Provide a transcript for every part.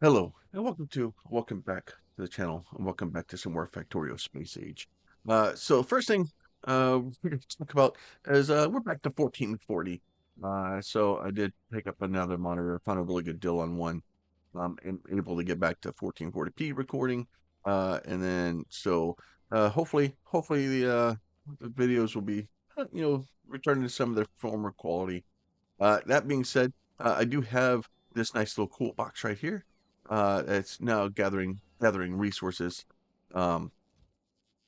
Hello, and welcome back to the channel, and welcome back to some more Factorio Space Age. So first thing we're going to talk about is we're back to 1440. So I did pick up another monitor, found a really good deal on one, and able to get back to 1440p recording. And then hopefully the videos will be returning to some of their former quality. That being said, I do have this nice little cool box right here. It's now gathering resources. Um,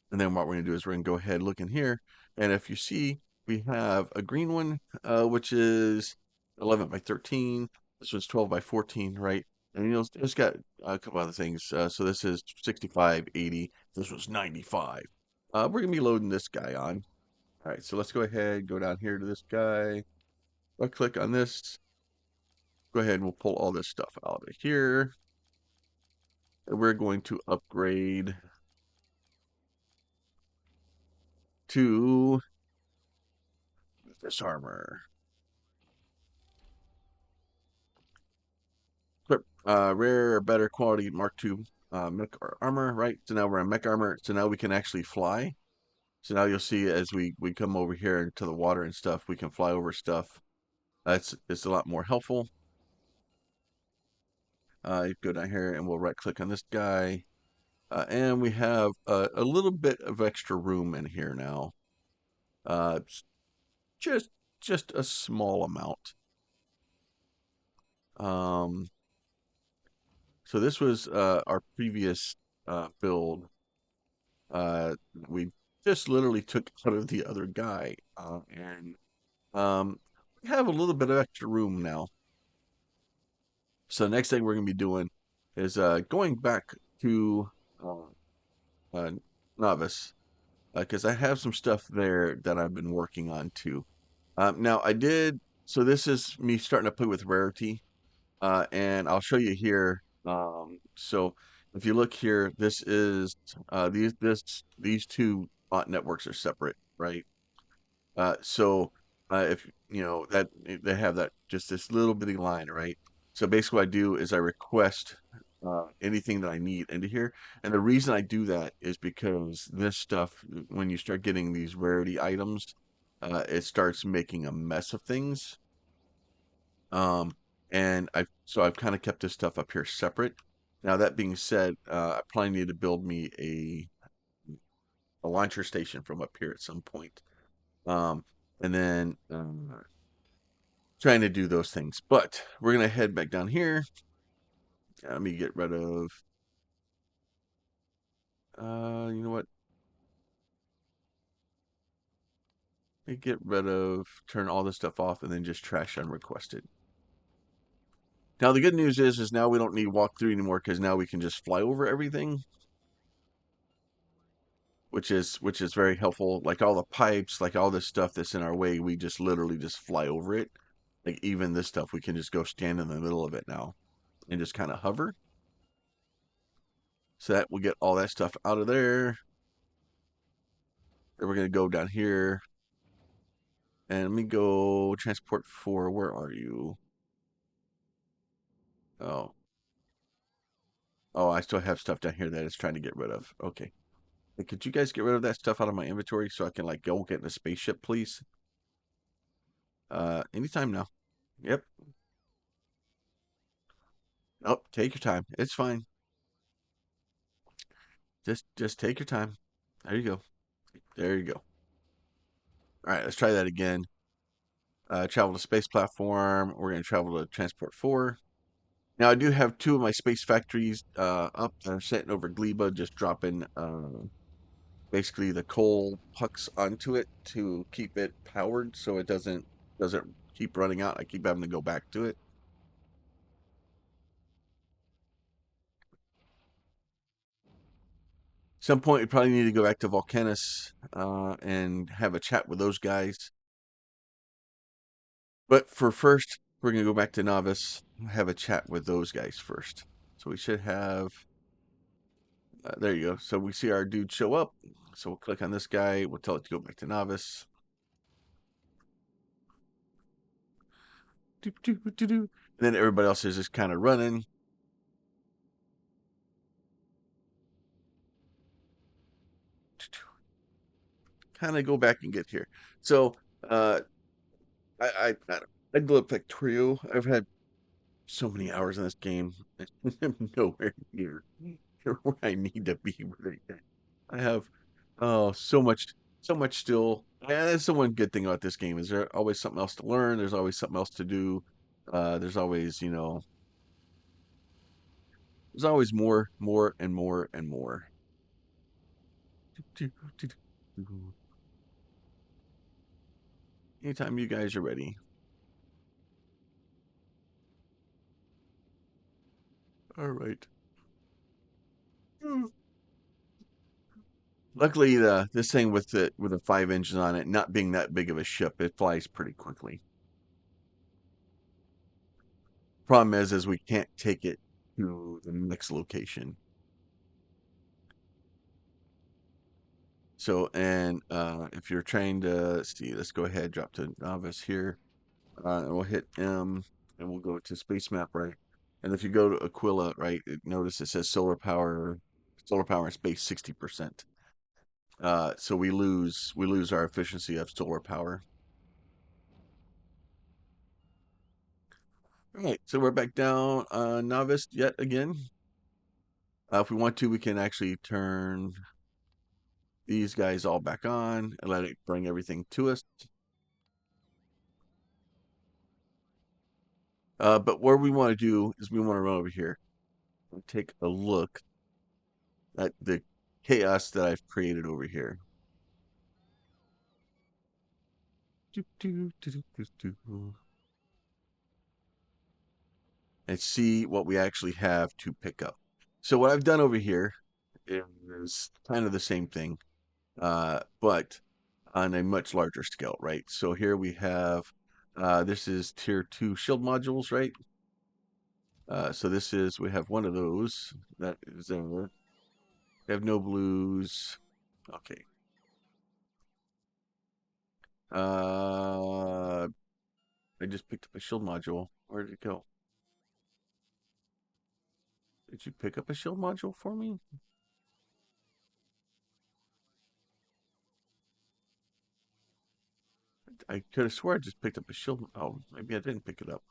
and then what we're going to do is we're going to go ahead look in here. And if you see, we have a green one, which is 11 by 13. This one's 12 by 14, right? And it's got a couple other things. So this is 65, 80. This was 95. We're going to be loading this guy on. All right, so let's go ahead, go down here to this guy. I'll click on this. Go ahead and we'll pull all this stuff out of here. And we're going to upgrade to this armor. Equip rare, better quality Mark II mech armor, right? So now we're on mech armor. So now we can actually fly. So now you'll see as we come over here into the water and stuff, we can fly over stuff. It's a lot more helpful. You go down here and we'll right click on this guy. And we have a little bit of extra room in here now. Uh, just just a small amount. Um, so this was our previous build. We just literally took out of the other guy, and we have a little bit of extra room now. So next thing we're gonna be doing is going back to uh, uh, novice because I have some stuff there that I've been working on too. Now I did. So this is me starting to play with rarity. And I'll show you here. So if you look here, this is these two bot networks are separate, right? So if you know that they have that just this little bitty line, right? So basically, what I do is I request anything that I need into here, and the reason I do that is because this stuff, when you start getting these rarity items, it starts making a mess of things. Um, and I've kind of kept this stuff up here separate. Now that being said, I probably need to build me a launcher station from up here at some point. Um, and then trying to do those things. But we're gonna head back down here. Let me get rid of. You know what? Let me get rid of. Turn all this stuff off, and then just trash unrequested. Now the good news is now we don't need walkthrough anymore because now we can just fly over everything. Which is very helpful. Like all the pipes, like all this stuff that's in our way, we just literally just fly over it. Like even this stuff, we can just go stand in the middle of it now and just kind of hover. So that will get all that stuff out of there. Then we're gonna go down here and let me go transport 4. Where are you? Oh, oh, I still have stuff down here that it's trying to get rid of. Okay. Hey, could you guys get rid of that stuff out of my inventory so I can like go get in a spaceship, please? Anytime now. Yep. Oh, take your time. It's fine. Just take your time. There you go. There you go. All right, let's try that again. Travel to space platform. We're going to travel to transport 4. Now I do have 2 of my space factories up that are sitting over Gleba, just dropping basically the coal pucks onto it to keep it powered, so it doesn't keep running out. I keep having to go back to it. Some point we probably need to go back to Volcanus and have a chat with those guys. But for first, we're going to go back to Novice, have a chat with those guys first. So we should have, there you go. So we see our dude show up. So we'll click on this guy. We'll tell it to go back to Novice. And then everybody else is just kind of running. kind of go back and get here. So uh, I love Factorio. I've had so many hours in this game. I'm nowhere near where I need to be right now. I have so much still. And that's the one good thing about this game is there's always something else to learn. There's always something else to do. There's always, there's always more, and more, and more. Anytime you guys are ready. All right. Luckily, this thing with the 5 engine on it, not being that big of a ship, it flies pretty quickly. Problem is we can't take it to the next location. So, and if you're trying to see, let's go ahead, drop to novice here, and we'll hit M, and we'll go to space map, right? And if you go to Aquila, right, notice it says solar power and space 60%. So we lose our efficiency of solar power. All right, so we're back down novice yet again. If we want to, we can actually turn these guys all back on and let it bring everything to us. But what we want to do is we want to run over here and take a look at the chaos that I've created over here. And see what we actually have to pick up. So what I've done over here is kind of the same thing, but on a much larger scale, right? So here we have, this is tier 2 shield modules, right? So we have one of those that is there. We have no blues. Okay. Uh, I just picked up a shield module. Where did it go? Did you pick up a shield module for me? I could have swore I just picked up a shield. Oh, maybe I didn't pick it up.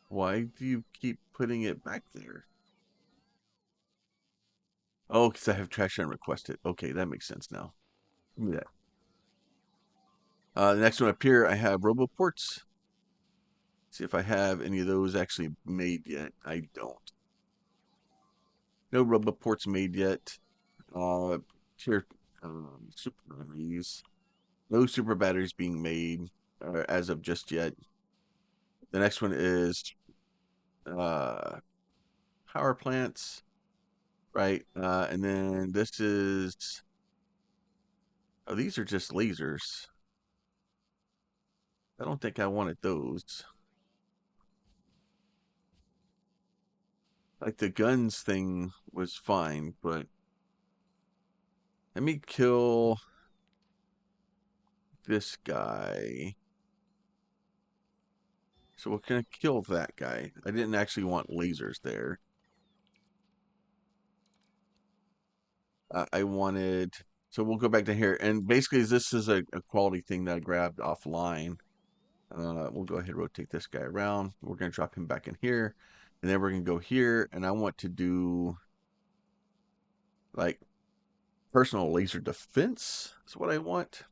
Why do you keep putting it back there? Oh, because I have trash and requested. Okay, that makes sense now. Give me that. The next one up here, I have roboports. See if I have any of those actually made yet. I don't. No roboports made yet. Uh, Tier super batteries. No super batteries being made as of just yet. The next one is uh, power plants, right? And then this is, oh, these are just lasers. I don't think I wanted those. Like the guns thing was fine, but let me kill this guy. So we're gonna kill that guy. I didn't actually want lasers there. I wanted, so we'll go back to here. And basically this is a quality thing that I grabbed offline. We'll go ahead and rotate this guy around. We're gonna drop him back in here. And then we're gonna go here and I want to do like personal laser defense is what I want.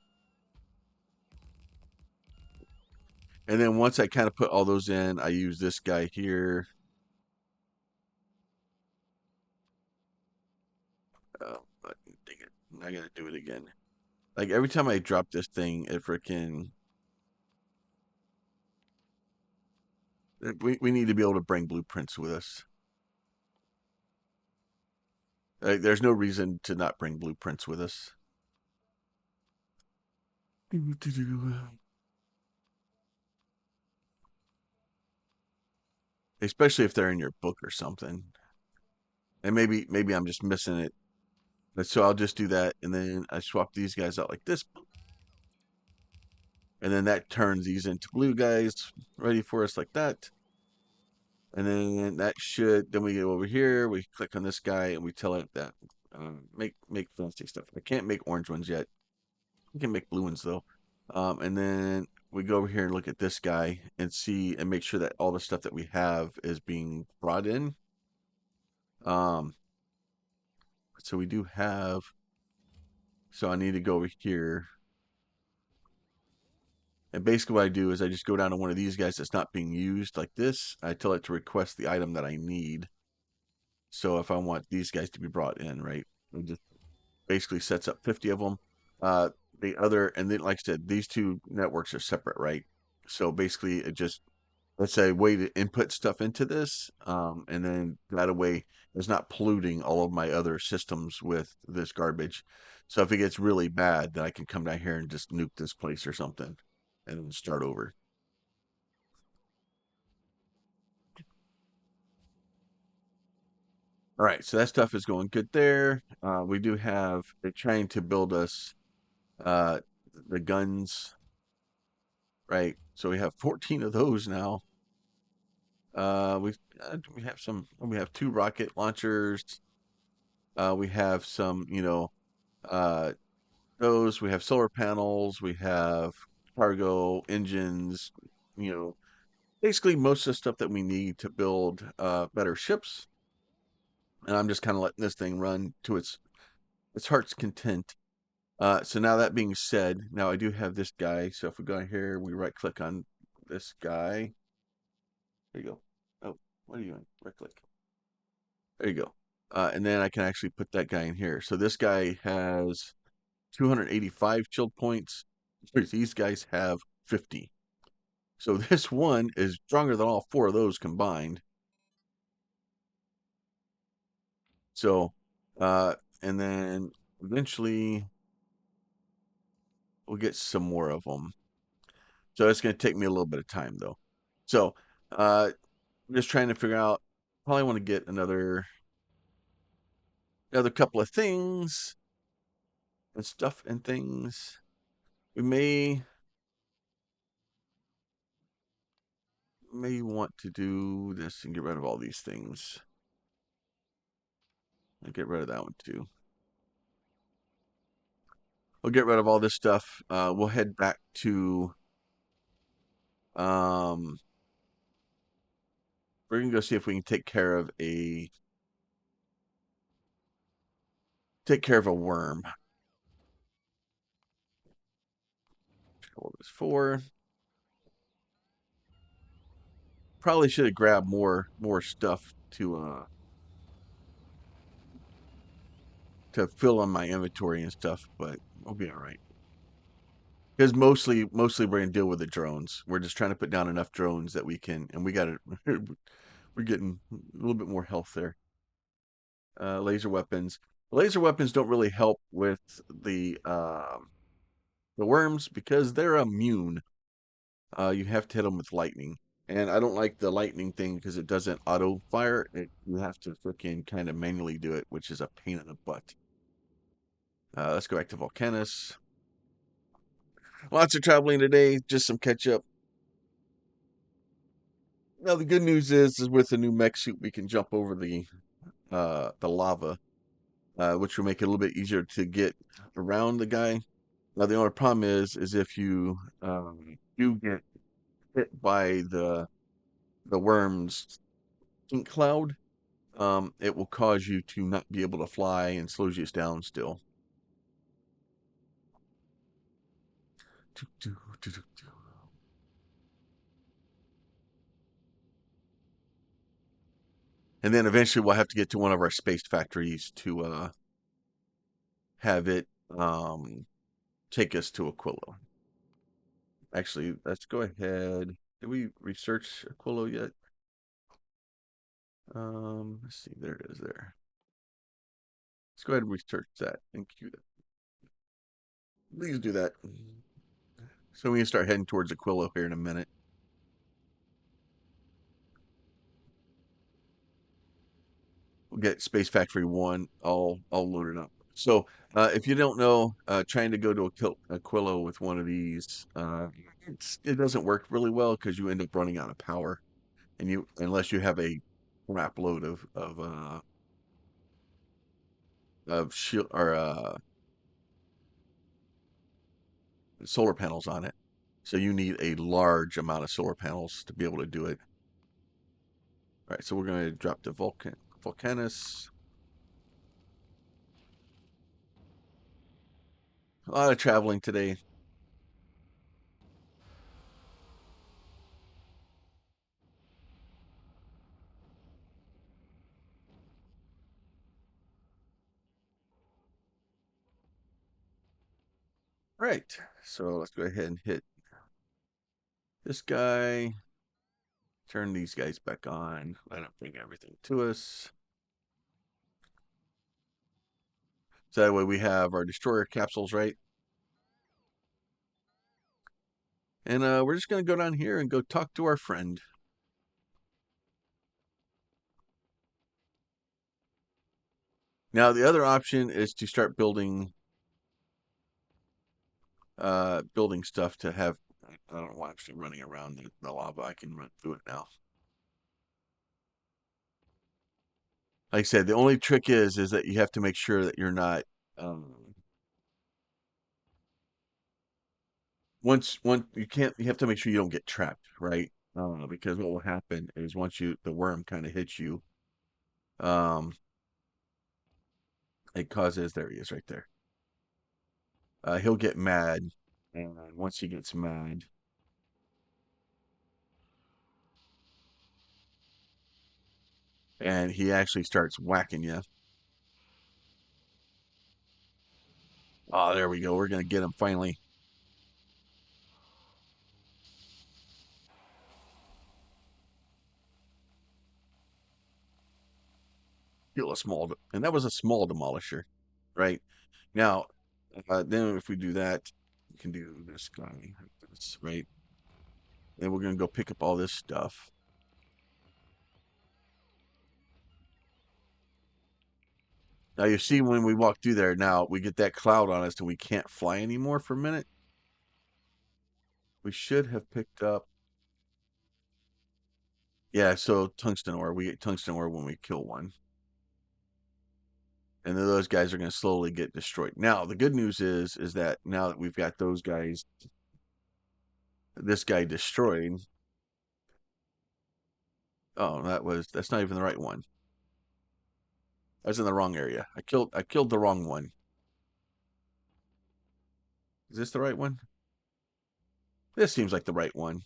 And then once I kind of put all those in, I use this guy here. But dang it, I gotta do it again. Like every time I drop this thing, it freaking we need to be able to bring blueprints with us. Like, there's no reason to not bring blueprints with us. Especially if they're in your book or something. And maybe I'm just missing it. So I'll just do that, and then I swap these guys out like this, and then that turns these into blue guys ready for us like that. And then that should, then we go over here, we click on this guy and we tell it that make fancy stuff. I can't make orange ones yet. We can make blue ones though. And then we go over here and look at this guy and see and make sure that all the stuff that we have is being brought in. Um, so we do have, so I need to go over here. And basically what I do is I just go down to one of these guys that's not being used like this. I tell it to request the item that I need. So if I want these guys to be brought in, right? It just basically sets up 50 of them. The other, and then like I said, these two networks are separate, right? So basically it just, let's say, way to input stuff into this. And then that way it's not polluting all of my other systems with this garbage. So if it gets really bad, then I can come down here and just nuke this place or something and then start over. All right, so that stuff is going good there. We do have, they're trying to build us uh, the guns, right? So we have 14 of those now. We have some, we have two rocket launchers. We have some, uh, those. We have solar panels. We have cargo engines. You know, basically most of the stuff that we need to build better ships. And I'm just kind of letting this thing run to its heart's content. So now that being said, now I do have this guy. So if we go in here, we right click on this guy. There you go. Oh, what are you doing? Right click. There you go. And then I can actually put that guy in here. So this guy has 285 chilled points. These guys have 50. So this one is stronger than all four of those combined. So, uh, and then eventually we'll get some more of them. So it's going to take me a little bit of time though. So, I'm just trying to figure out, probably want to get another couple of things and stuff and things. We may want to do this and get rid of all these things. I'll get rid of that one too. We'll get rid of all this stuff. We'll head back to um we're gonna go see if we can take care of a worm. Hold this for. Probably should have grabbed more stuff to fill on my inventory and stuff, but we'll be all right. Because mostly we're gonna deal with the drones. We're just trying to put down enough drones that we can, and we got it. We're getting a little bit more health there. Laser weapons. Laser weapons don't really help with the worms because they're immune. You have to hit them with lightning, and I don't like the lightning thing because it doesn't auto fire. You have to freaking kind of manually do it, which is a pain in the butt. Let's go back to Volcanus. Lots of traveling today, just some catch up. Now the good news is with the new mech suit, we can jump over the lava, which will make it a little bit easier to get around the guy. Now the only problem is if you do get hit by the worm's stink cloud, it will cause you to not be able to fly and slows you down still. And then eventually we'll have to get to one of our space factories to have it take us to Aquilo. Actually, let's go ahead. Did we research Aquilo yet? Let's see. There it is there. Let's go ahead and research that and queue that. Please do that. So we can start heading towards Aquilo here in a minute. We'll get Space Factory 1 all loaded up. So if you don't know, trying to go to Aquilo with one of these, it doesn't work really well because you end up running out of power. and you unless you have a crap load of shield or solar panels on it. So you need a large amount of solar panels to be able to do it. All right, so we're going to drop the Volcanus. A lot of traveling today. All right, so let's go ahead and hit this guy. Turn these guys back on. Let them bring everything to us. So that way we have our destroyer capsules, right? And we're just going to go down here and go talk to our friend. Now, the other option is to start building stuff to have. I don't know why I'm still running around the lava. I can run through it now. Like I said, the only trick is that you have to make sure that you're not um, once you have to make sure you don't get trapped, right? Because what will happen is once the worm kind of hits you, um, it causes there he is right there. He'll get mad, and once he gets mad, and he actually starts whacking you. Oh, there we go. We're gonna get him finally. Kill a small, and that was a small demolisher, right? Now, then if we do that, we can do this guy, this, right? Then we're gonna go pick up all this stuff. Now you see when we walk through there, now we get that cloud on us and we can't fly anymore for a minute. We should have picked up. Yeah, so tungsten ore. We get tungsten ore when we kill one. And then those guys are going to slowly get destroyed. Now, the good news is that now that we've got those guys, this guy destroyed. Oh, that's not even the right one. I was in the wrong area. I killed the wrong one. Is this the right one? This seems like the right one.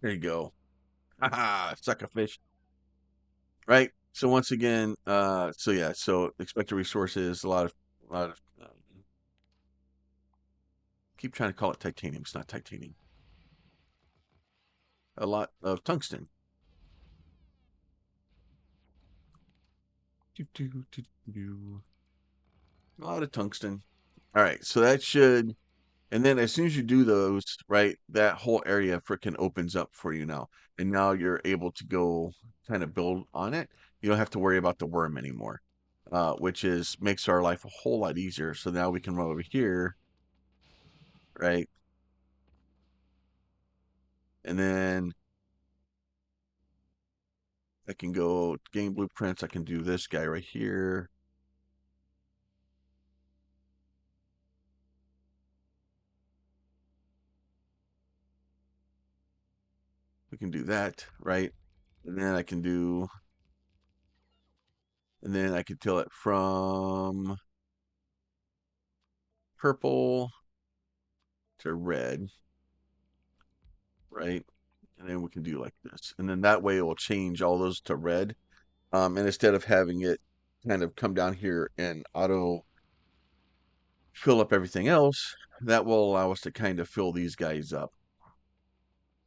There you go. Haha, suck a fish. Right. So once again, so yeah, so expected resources, a lot of keep trying to call it titanium. It's not titanium. A lot of tungsten. A lot of tungsten. All right, so that should, and then as soon as you do those, right, that whole area freaking opens up for you now, and now you're able to go kind of build on it. You don't have to worry about the worm anymore, which is makes our life a whole lot easier. So now we can run over here, right, and then I can go game blueprints. I can do this guy right here. We can do that, right? And then I can do, and then I can tell it from purple to red, right? And then we can do like this. And then that way it will change all those to red. And instead of having it kind of come down here and auto fill up everything else, that will allow us to kind of fill these guys up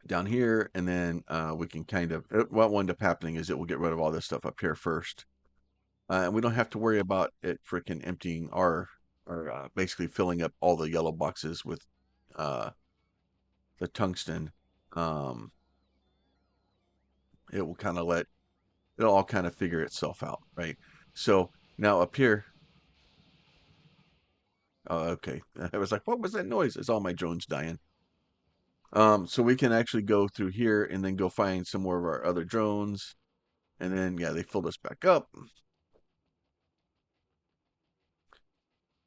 down here. And then we can kind of, what will end up happening is it will get rid of all this stuff up here first. And we don't have to worry about it freaking emptying or basically filling up all the yellow boxes with uh, the tungsten. Um, it will kind of it'll all kind of figure itself out, right? So now up here, oh, okay. I was like, what was that noise? It's all my drones dying. So we can actually go through here and then go find some more of our other drones. And then, yeah, they filled us back up.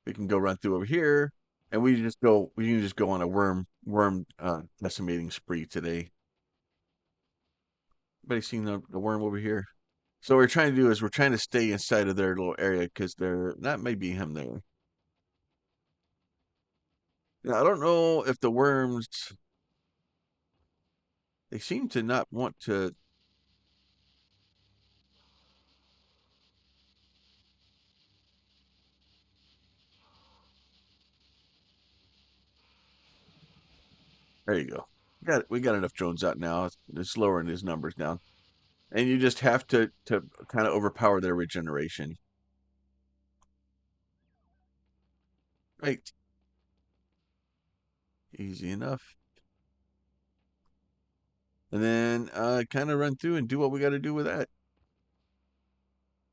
We can go run through over here, and we can just go on a worm decimating spree today. Anybody seen the worm over here? So what we're trying to do is we're trying to stay inside of their little area because that may be him there. Now, I don't know if the worms, they seem to not want to. There you go. We got enough drones out now. It's lowering his numbers down, and you just have to kind of overpower their regeneration. Right, easy enough. And then kind of run through and do what we got to do with that.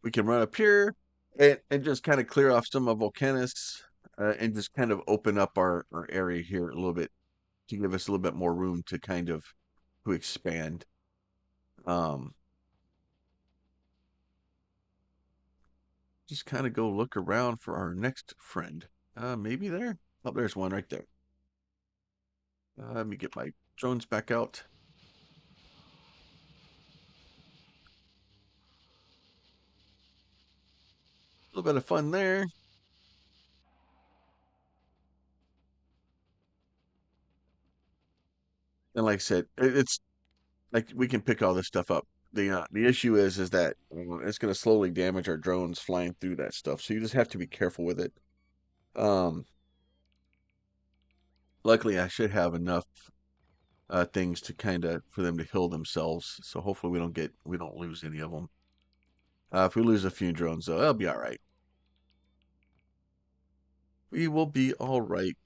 We can run up here and just kind of clear off some of Volcanus and just kind of open up our area here a little bit to give us a little bit more room to kind of to expand. Um, just kind of go look around for our next friend. Maybe there. Oh, there's one right there. Let me get my drones back out. A little bit of fun there. And like I said, it's like we can pick all this stuff up. The issue is that it's going to slowly damage our drones flying through that stuff. So you just have to be careful with it. Um, Luckily, I should have enough things to kind of for them to heal themselves. So hopefully we don't lose any of them. If we lose a few drones, though, that'll be all right. We will be all right.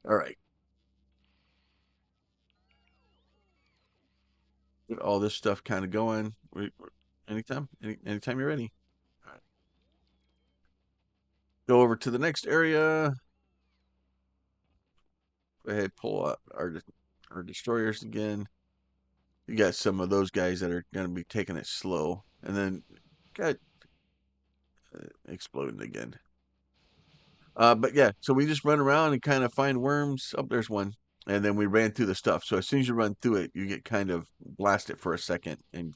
All right. Get all this stuff kind of going. Anytime you're ready. All right. Go over to the next area. Go ahead, pull up our destroyers again. You got some of those guys that are going to be taking it slow, and then got exploding again. But yeah, so we just run around and kind of find worms. Oh, there's one. And then we ran through the stuff. So as soon as you run through it, you get kind of blasted for a second and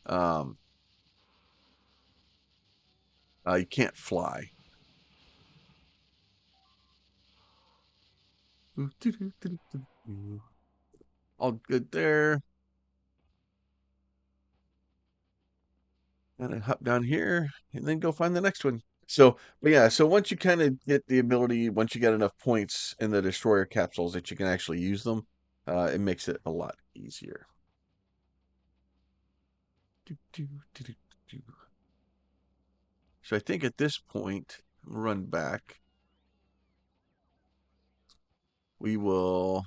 um you can't fly. All good there. And I hop down here and then go find the next one. So, but yeah, so once you kind of get the ability, once you get enough points in the destroyer capsules that you can actually use them, it makes it a lot easier. Do, do, do, do, do. So I think at this point, run back. We will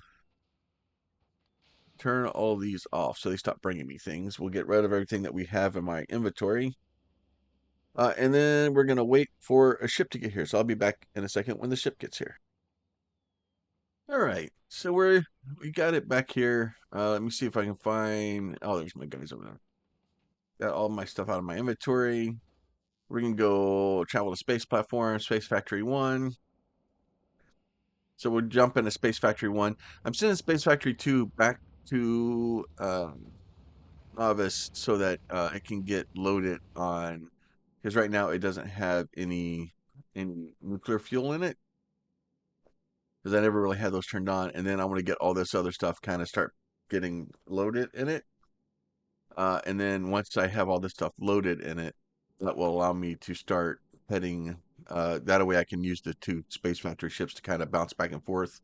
turn all these off so they stop bringing me things. We'll get rid of everything that we have in my inventory. And then we're going to wait for a ship to get here. So I'll be back in a second when the ship gets here. All right. So we got it back here. Let me see if I can find. Oh, there's my guys over there. Got all my stuff out of my inventory. We're going to go travel to space platform, Space Factory 1. So we'll jump into Space Factory 1. I'm sending Space Factory 2 back to Novice so that it can get loaded on, because right now it doesn't have any nuclear fuel in it, because I never really had those turned on. And then I want to get all this other stuff kind of start getting loaded in it. And then once I have all this stuff loaded in it, that will allow me to start heading. That way I can use the two Space Factory ships to kind of bounce back and forth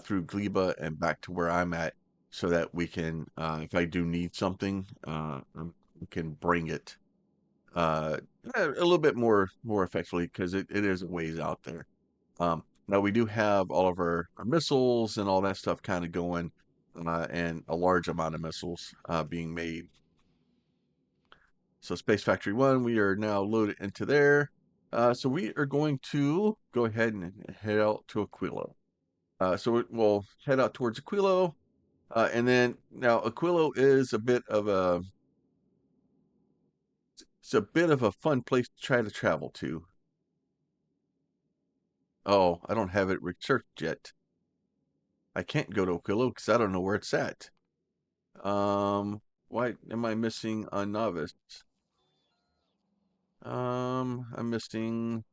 through Gleba and back to where I'm at, so that we can, if I do need something, we can bring it a little bit more effectively, because it is a ways out there. Now we do have all of our missiles and all that stuff kind of going. and a large amount of missiles being made. So Space Factory 1, we are now loaded into there. So we are going to go ahead and head out to Aquilo. So we'll head out towards Aquilo. And then now Aquilo is a bit of a fun place to try to travel to. Oh, I don't have it researched yet. I can't go to Aquilo because I don't know where it's at. Why am I missing a novice? I'm missing.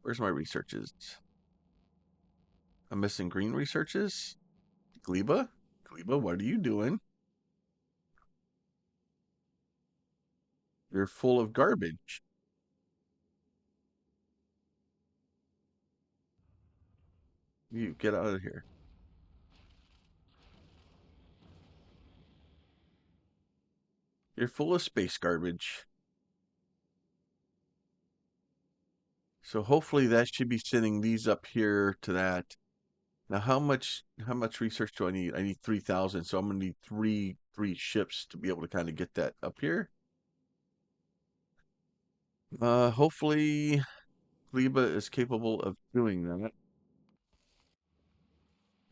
Where's my researches? I'm missing green researches. Gleba, Gleba, what are you doing? You're full of garbage. You get out of here. You're full of space garbage. So hopefully that should be sending these up here to that. Now how much research do I need? I need 3,000, so I'm gonna need three ships to be able to kind of get that up here. Hopefully Gleba is capable of doing that.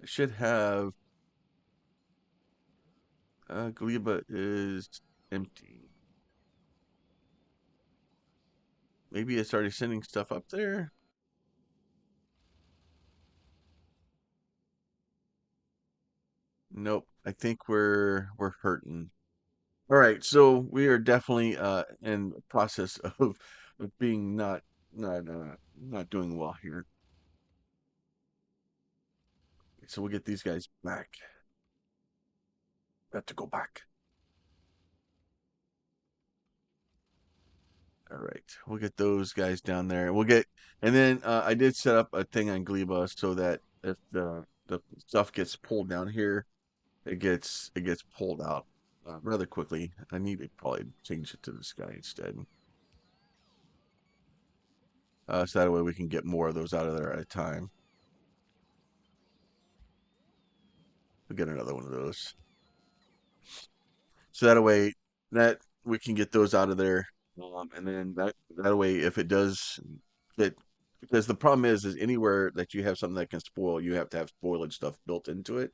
It should have Gleba is empty. Maybe it's already sending stuff up there. Nope. I think we're hurting. All right, so we are definitely in the process of being not doing well here. So we'll get these guys back. Got to go back. All right, we'll get those guys down there. And then I did set up a thing on Gleba so that if the stuff gets pulled down here, it gets pulled out rather quickly. I need to probably change it to this guy instead. So that way we can get more of those out of there at a time. We'll get another one of those. So that way that we can get those out of there. And then that way if it does get because the problem is anywhere that you have something that can spoil, you have to have spoilage stuff built into it.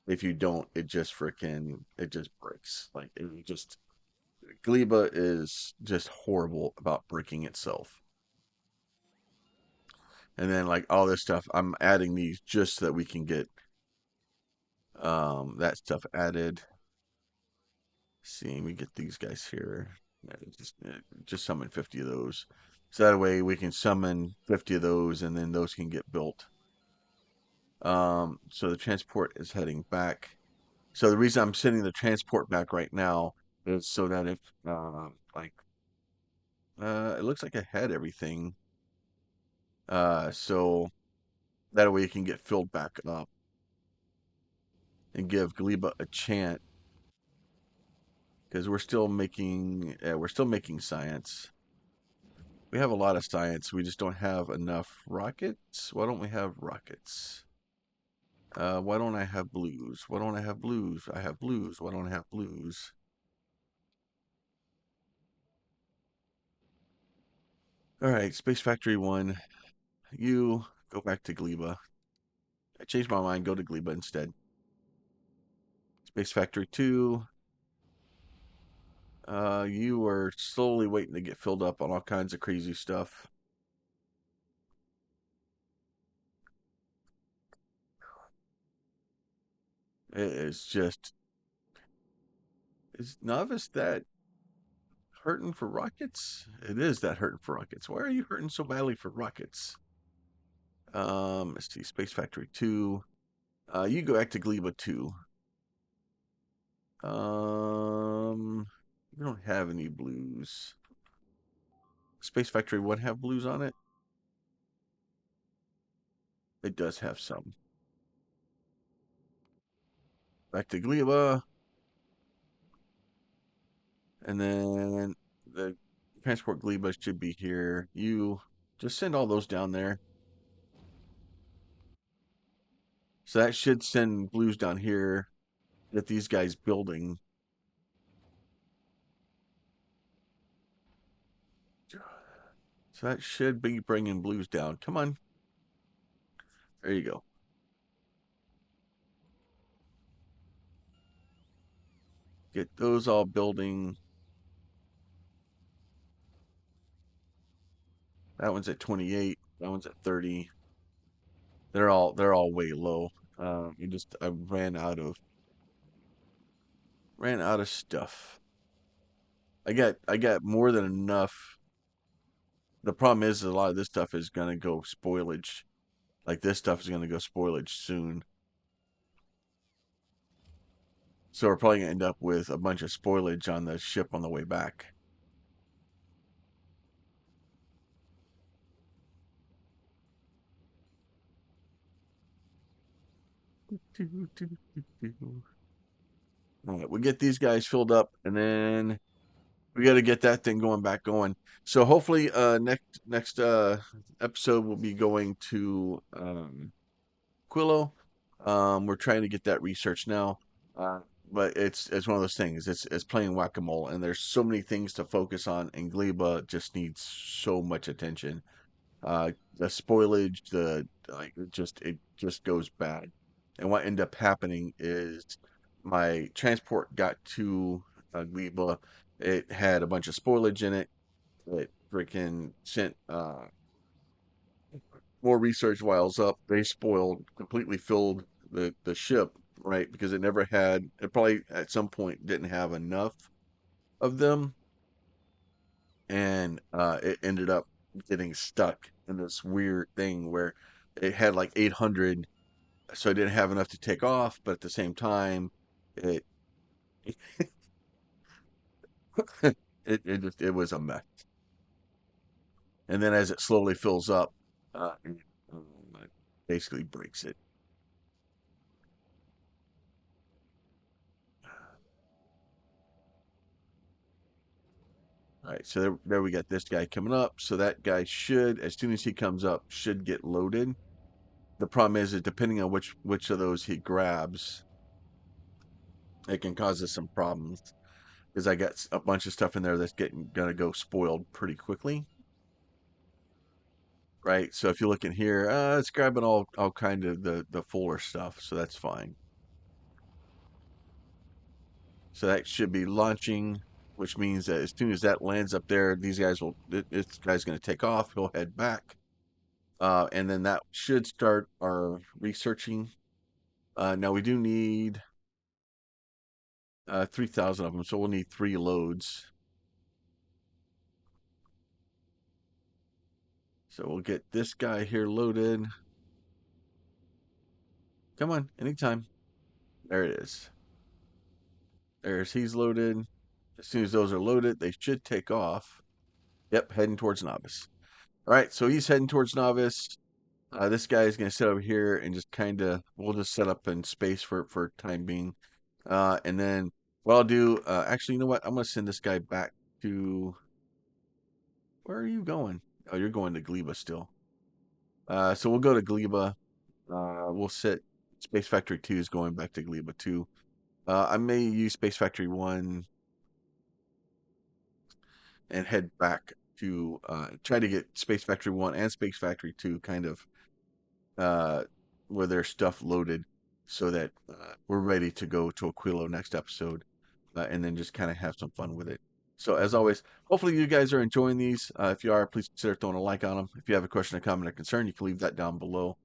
If you don't, it just breaks. Like it just Gleba is just horrible about breaking itself. And then like all this stuff, I'm adding these just so that we can get that stuff added. See, we get these guys here. Just summon 50 of those. So that way we can summon 50 of those and then those can get built. So the transport is heading back. So the reason I'm sending the transport back right now is so that if it looks like I had everything. So that way it can get filled back up and give Gleba a chance because we're still making science. We have a lot of science. We just don't have enough rockets. Why don't we have rockets? Why don't I have blues? Why don't I have blues? I have blues. Why don't I have blues? All right, Space Factory 1. You go back to Gleba. I changed my mind. Go to Gleba instead. Space Factory 2. You are slowly waiting to get filled up on all kinds of crazy stuff. It is just, is Novice that hurting for rockets? It is that hurting for rockets. Why are you hurting so badly for rockets? Let's see, Space Factory 2. You go back to Gleba 2. We don't have any blues. Space Factory 1 have blues on it? It does have some. Back to Gleba. And then the transport Gleba should be here. You just send all those down there. So that should send blues down here. Get these guys building. So that should be bringing blues down. Come on. There you go. Get those all building. That one's at 28. That one's at 30. They're all way low. I ran out of stuff. I got more than enough. The problem is a lot of this stuff is gonna go spoilage. Like this stuff is gonna go spoilage soon. So we're probably gonna end up with a bunch of spoilage on the ship on the way back. All right, we get these guys filled up, and then we got to get that thing going. So hopefully, next episode we'll be going to Aquilo. We're trying to get that research now, uh, but it's one of those things. It's playing whack-a-mole, and there's so many things to focus on, and Gleba just needs so much attention. The spoilage, the like, it just goes bad. And what ended up happening is my transport got to Gleba. It had a bunch of spoilage in it. It freaking sent more research files up. They spoiled, completely filled the ship, right? Because it probably at some point didn't have enough of them, and it ended up getting stuck in this weird thing where it had like 800, so it didn't have enough to take off, but at the same time, it it was a mess. And then as it slowly fills up, it basically breaks it. All right, so there we got this guy coming up. So that guy should, as soon as he comes up, should get loaded. The problem is depending on which of those he grabs, it can cause us some problems because I got a bunch of stuff in there that's gonna go spoiled pretty quickly, right? So if you look in here, it's grabbing all kind of the fuller stuff, so that's fine. So that should be launching, which means that as soon as that lands up there, this guy's gonna take off. He'll head back, and then that should start our researching. Now we do need 3,000 of them, so we'll need 3 loads. So we'll get this guy here loaded. Come on, anytime. There it is. He's loaded. As soon as those are loaded, they should take off. Yep, heading towards Novice. All right, so he's heading towards Novice. This guy is going to sit over here and just kind of, we'll just set up in space for time being. And then what I'll do, actually, you know what? I'm going to send this guy back to, where are you going? Oh, you're going to Gleba still. So we'll go to Gleba. We'll set Space Factory 2 is going back to Gleba 2. I may use Space Factory 1 and head back to try to get Space Factory 1 and Space Factory 2 kind of uh, with their stuff loaded so that we're ready to go to Aquilo next episode and then just kind of have some fun with it. So, as always, hopefully you guys are enjoying these. If you are, please consider throwing a like on them. If you have a question, a comment, or concern, you can leave that down below.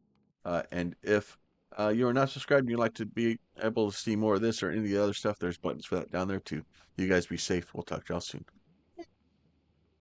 And if you are not subscribed and you'd like to be able to see more of this or any of the other stuff, there's buttons for that down there too. You guys be safe. We'll talk to y'all soon.